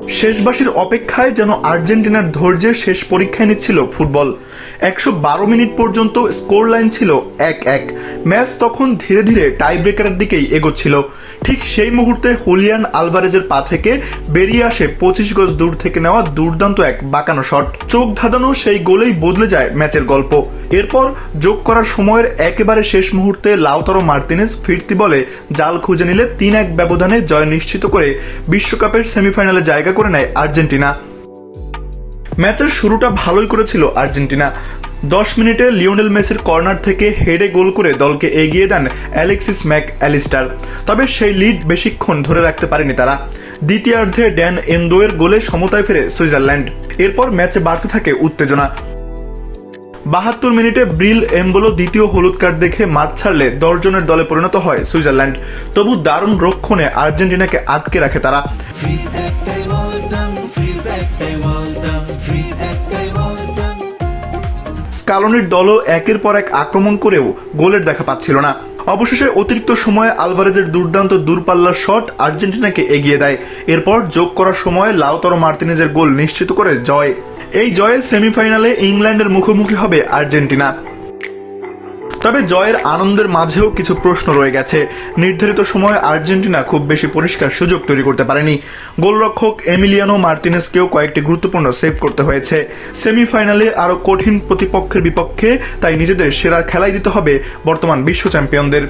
শেষবাসীর অপেক্ষায় যেন আর্জেন্টিনার ধৈর্যের শেষ পরীক্ষায় নিচ্ছিল ফুটবল। 112 মিনিট পর্যন্ত স্কোর লাইন ছিল 1-1। ম্যাচ তখন ধীরে ধীরে টাই ব্রেকারের দিকেই এগোচ্ছিল। ঠিক সেই মুহূর্তে হুলিয়ান আলভারেজের পা থেকে বেরিয়ে আসে 25 গজ দূর থেকে নেওয়া দুর্দান্ত এক বাঁকানো শট। চোখ ধাঁধানো সেই গোলেই বদলে যায় ম্যাচের গল্প। এরপর যোগ করার সময়ের একেবারে শেষ মুহূর্তে লাউতারো মার্তিনেজ ফিরতি বলে জাল খুঁজে নিলে 3-1 ব্যবধানে জয় নিশ্চিত করে বিশ্বকাপের সেমিফাইনালে জায়গা করে নেয় আর্জেন্টিনা। ম্যাচের শুরুটা ভালোই করেছিল আর্জেন্টিনা। 10 মিনিটে লিওনেল মেসির কর্নার থেকে হেডে গোল করে দলকে এগিয়ে দেন অ্যালেক্সিস ম্যাক অ্যালিস্টার। তবে সেই লিড বেশিক্ষণ ধরে রাখতে পারেনি তারা। দ্বিতীয়ার্ধে ড্যান এনদোয়ের গোলে সমতায় ফেরে সুইজারল্যান্ড। এরপর ম্যাচে বাড়তে থাকে উত্তেজনা। 72 মিনিটে ব্রিল এমবোলো দ্বিতীয় হলুদ কার্ড দেখে মাঠ ছাড়লে 10 জনের দলে পরিণত হয় সুইজারল্যান্ড। তবু দারুণ রক্ষণে আর্জেন্টিনাকে আটকে রাখে তারা। স্কালোনির দলও একের পর এক আক্রমণ করেও গোলের দেখা পাচ্ছিল না। অবশেষে অতিরিক্ত সময়ে আলভারেজের দুর্দান্ত দূরপাল্লার শট আর্জেন্টিনাকে এগিয়ে দেয়। এরপর যোগ করার সময় লাউতারো মার্তিনেজের গোল নিশ্চিত করে জয়। এই জয়ে সেমিফাইনালে ইংল্যান্ডের মুখোমুখি হবে আর্জেন্টিনা। তবে জয়ের আনন্দের মাঝেও কিছু প্রশ্ন রয়ে গেছে। নির্ধারিত সময়ে আর্জেন্টিনা খুব বেশি পরিষ্কার সুযোগ তৈরি করতে পারেনি। গোলরক্ষক এমিলিয়ানো মার্তিনেজকেও কয়েকটি গুরুত্বপূর্ণ সেভ করতে হয়েছে। সেমিফাইনালে আরও কঠিন প্রতিপক্ষের বিপক্ষে তাই নিজেদের সেরা খেলাই দিতে হবে বর্তমান বিশ্ব চ্যাম্পিয়নদের।